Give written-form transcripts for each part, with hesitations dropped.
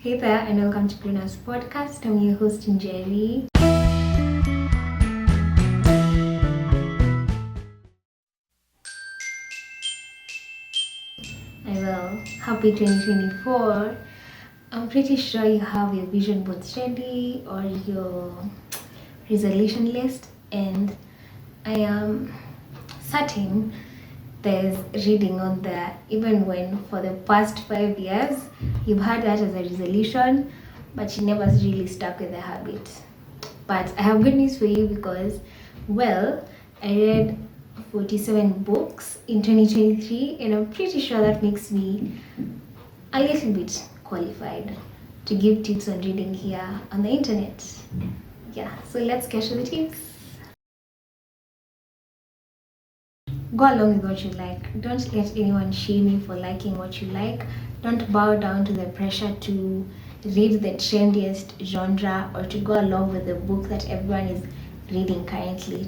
Hey there, and welcome to Bruna's podcast. I'm your host, Jerry. Happy 2024. I'm pretty sure you have your vision boards ready or your resolution list, and I am certain there's reading on there, even when for the past 5 years you've had that as a resolution, but you never really stuck with the habit. But I have good news for you because, well, I read 47 books in 2023, and I'm pretty sure that makes me a little bit qualified to give tips on reading here on the internet. Yeah, so let's get to the tips. Go along with what you like. Don't let anyone shame you for liking what you like. Don't bow down to the pressure to read the trendiest genre or to go along with the book that everyone is reading currently.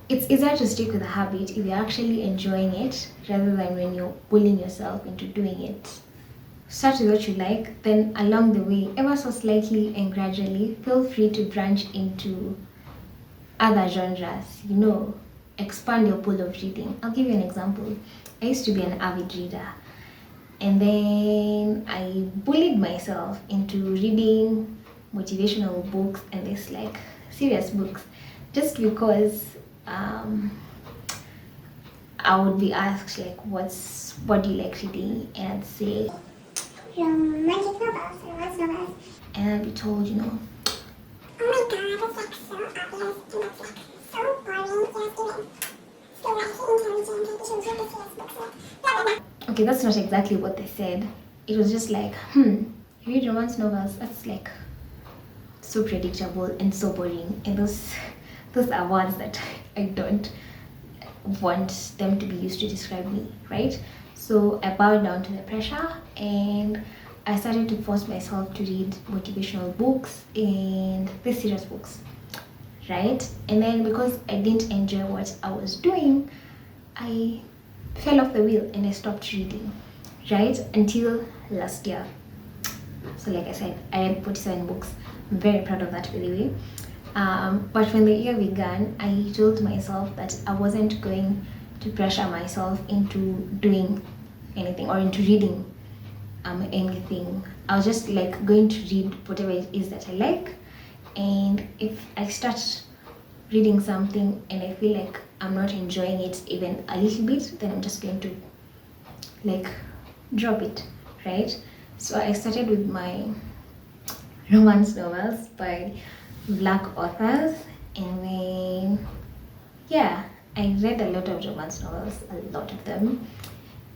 It's easier to stick with a habit if you're actually enjoying it rather than when you're pulling yourself into doing it. Start with what you like, then along the way, ever so slightly and gradually, feel free to branch into other genres, expand your pool of reading. I'll give you an example. I used to be an avid reader, and then I bullied myself into reading motivational books and this like serious books just because I would be asked like what do you like reading, and I'd say romantic novels, romance novels, and I'd be told, oh my god, it's like so obvious and it's like so boring, just give it. Okay, that's not exactly what they said. It was just like, you read romance novels, that's like so predictable and so boring, and those are words that I don't want them to be used to describe me, right? So I bowed down to the pressure and I started to force myself to read motivational books and the serious books, right? And then because I didn't enjoy what I was doing, I fell off the wheel and I stopped reading, right? Until last year. So like I said, I read 47 books. I'm very proud of that, by the way. But when the year began, I told myself that I wasn't going to pressure myself into doing anything or into reading anything. I was just like going to read whatever it is that I like, and if I start reading something and I feel like I'm not enjoying it even a little bit, then I'm just going to like drop it, right? So I started with my romance novels by Black authors, and then I read a lot of romance novels, a lot of them.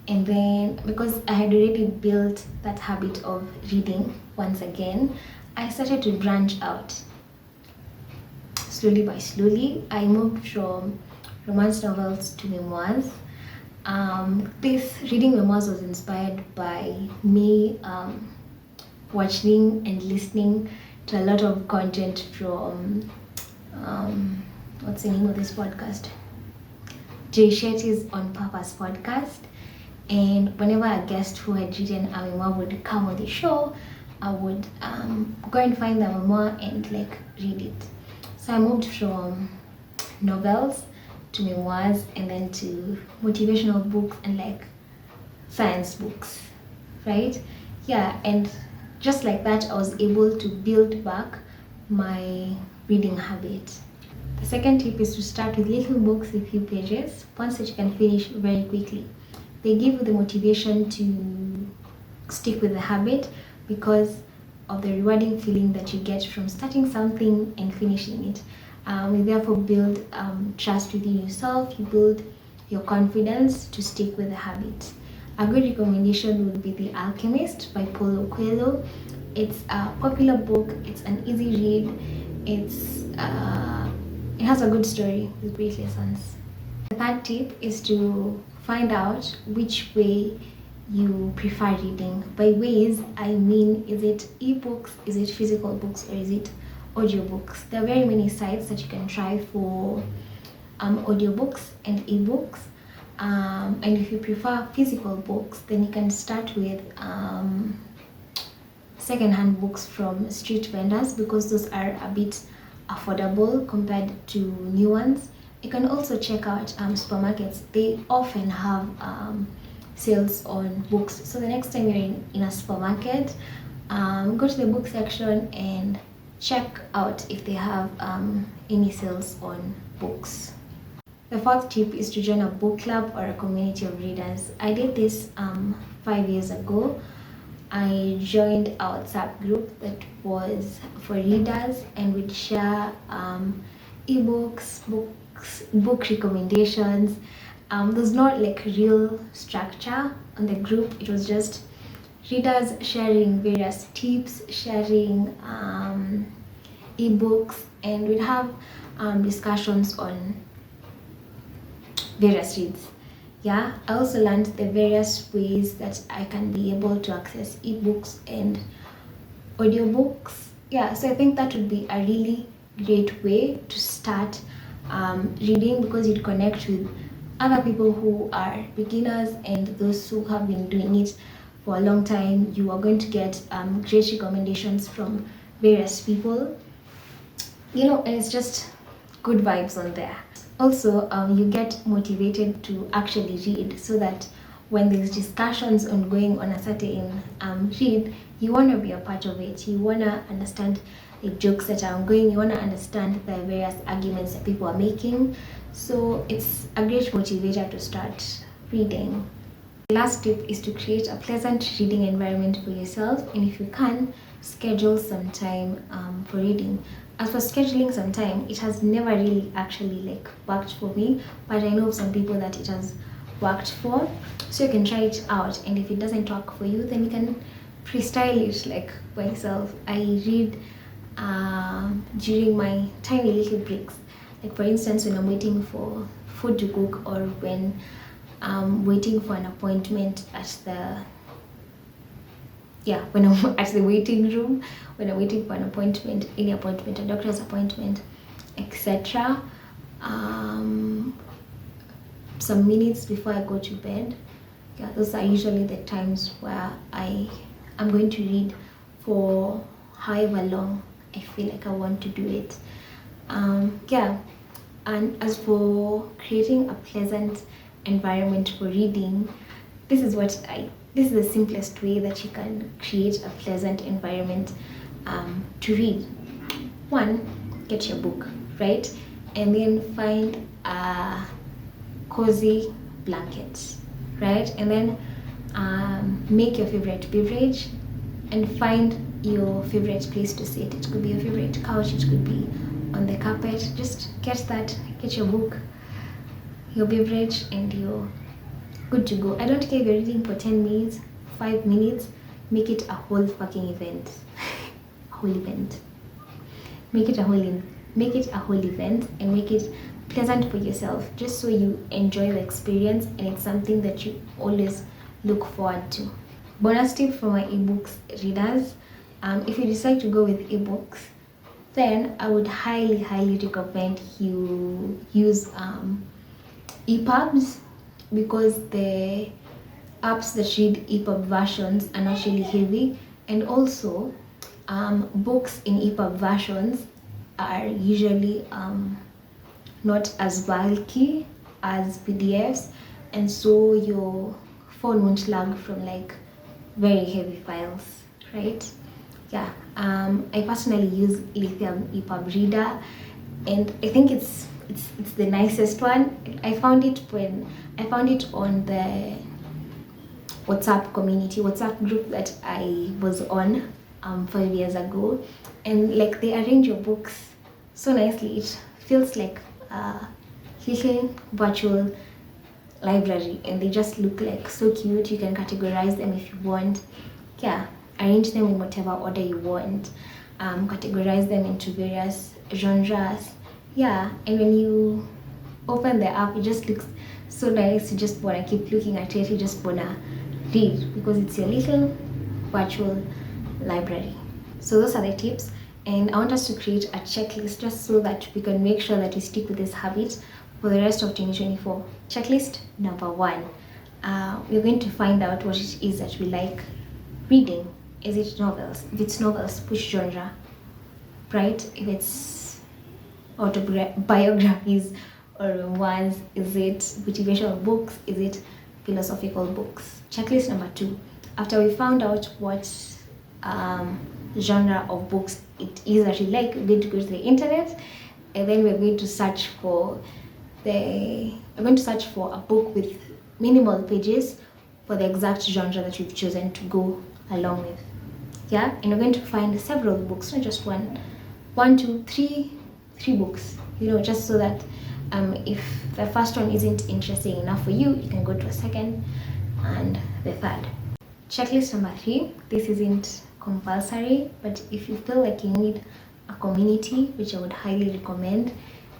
And then because I had already built that habit of reading once again, I started to branch out. Slowly by slowly, I moved from romance novels to memoirs. This reading memoirs was inspired by me watching and listening to a lot of content from what's the name of this podcast? Jay Shetty's On Purpose podcast. And whenever a guest who had written a memoir would come on the show, I would go and find the memoir and like read it. So I moved from novels to memoirs and then to motivational books and like science books, right? Yeah, and just like that, I was able to build back my reading habit. The second tip is to start with little books with few pages, ones that you can finish very quickly. They give you the motivation to stick with the habit because of the rewarding feeling that you get from starting something and finishing it. You therefore build trust within yourself, you build your confidence to stick with the habit. A good recommendation would be The Alchemist by Paulo Coelho. It's a popular book, it's an easy read, it has a good story with great lessons. The third tip is to find out which way you prefer reading. By ways, I mean, is it ebooks, is it physical books, or is it audiobooks? There are very many sites that you can try for audiobooks and ebooks. And if you prefer physical books, then you can start with second-hand books from street vendors because those are a bit affordable compared to new ones. You can also check out supermarkets. They often have sales on books. So the next time you're in a supermarket, go to the book section and check out if they have any sales on books. The fourth tip is to join a book club or a community of readers. I did this 5 years ago. I joined a WhatsApp group that was for readers, and we'd share ebooks, book recommendations. There's not like real structure on the group. It was just readers sharing various tips, sharing ebooks, and we'd have discussions on various reads. Yeah, I also learned the various ways that I can be able to access ebooks and audiobooks. Yeah, so I think that would be a really great way to start reading, because you'd connect with other people who are beginners and those who have been doing it for a long time. You are going to get great recommendations from various people, and it's just good vibes on there. Also, you get motivated to actually read, so that when there's discussions ongoing on a certain read, you want to be a part of it. You want to understand the jokes that are ongoing. You want to understand the various arguments that people are making. So it's a great motivator to start reading. The last tip is to create a pleasant reading environment for yourself, and if you can, schedule some time for reading. As for scheduling some time, it has never really actually worked for me, but I know some people that it has worked for. So you can try it out, and if it doesn't work for you, then you can freestyle it by yourself. I read during my tiny little breaks. For instance, when I'm waiting for food to cook, or when I'm waiting for an appointment when I'm at the waiting room, when I'm waiting for an appointment, any appointment, a doctor's appointment, etc. Some minutes before I go to bed. Yeah, those are usually the times where I am going to read for however long I feel like I want to do it. And as for creating a pleasant environment for reading, this is the simplest way that you can create a pleasant environment to read. One, get your book, right? And then find a cozy blanket, right? And then make your favorite beverage and find your favorite place to sit. It could be your favorite couch, it could be on the carpet. Just get your book, your beverage, and you're good to go. I don't care if you're reading for 10 minutes, 5 minutes, make it a whole fucking event. Whole event. Make it a whole event, and make it pleasant for yourself, just so you enjoy the experience and it's something that you always look forward to. Bonus tip for my ebooks readers: if you decide to go with ebooks, then I would highly recommend you use EPUBs, because the apps that read EPUB versions are not really heavy, and also books in EPUB versions are usually not as bulky as PDFs, and so your phone won't lag from very heavy files, right? Yeah, I personally use Lithium EPUB Reader, and I think it's the nicest one. I found it on the WhatsApp group that I was on 5 years ago, and they arrange your books so nicely. It feels like a little virtual library, and they just look so cute. You can categorize them if you want. Yeah, arrange them in whatever order you want. Categorize them into various genres. Yeah, and when you open the app, it just looks so nice. You just wanna keep looking at it. You just wanna read, because it's your little virtual library. So those are the tips, and I want us to create a checklist just so that we can make sure that we stick with this habit for the rest of 2024. Checklist number 1: we're going to find out what it is that we like reading is it novels? If it's novels, which genre, right? If it's autobiographies or memoirs, is it motivational books? Is it philosophical books? Checklist number 2. After we found out what genre of books it is that you like, we're going to go to the internet, and then we're going to search for a book with minimal pages for the exact genre that you've chosen to go along with. Yeah, and you're going to find several books, not just one, two, three books, just so that if the first one isn't interesting enough for you, you can go to a second and the third. Checklist number 3. This isn't compulsory, but if you feel like you need a community, which I would highly recommend,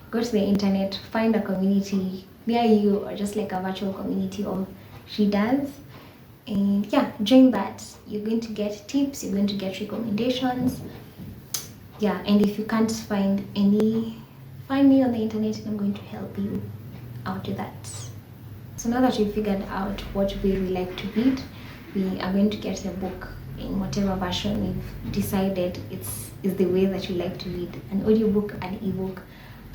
go to the internet, find a community near you, or just like a virtual community of readers, and yeah, join that. You're going to get tips, you're going to get recommendations. Yeah, and if you can't find any, find me on the internet and I'm going to help you out with that. So now that we've figured out what way we like to read, we are going to get the book in whatever version we've decided is the way that you like to read, an audiobook, an ebook,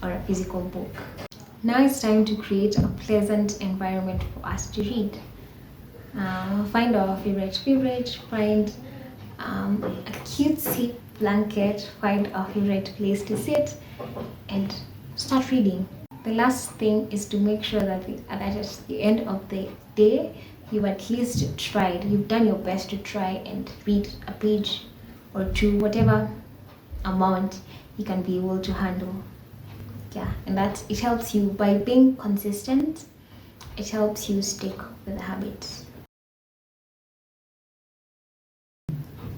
or a physical book. Now it's time to create a pleasant environment for us to read. Find our favorite, find a cutesy blanket, find our favorite place to sit, and start reading. The last thing is to make sure that at the end of the day, you've at least tried, you've done your best to try and read a page or two, whatever amount you can be able to handle. Yeah, and that it helps you by being consistent, it helps you stick with the habit.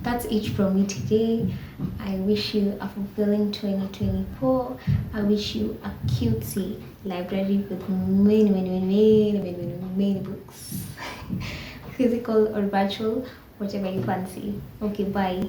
That's it from me today. I wish you a fulfilling 2024. I wish you a cutesy library with many books. Physical or virtual, whatever you fancy. Okay, bye.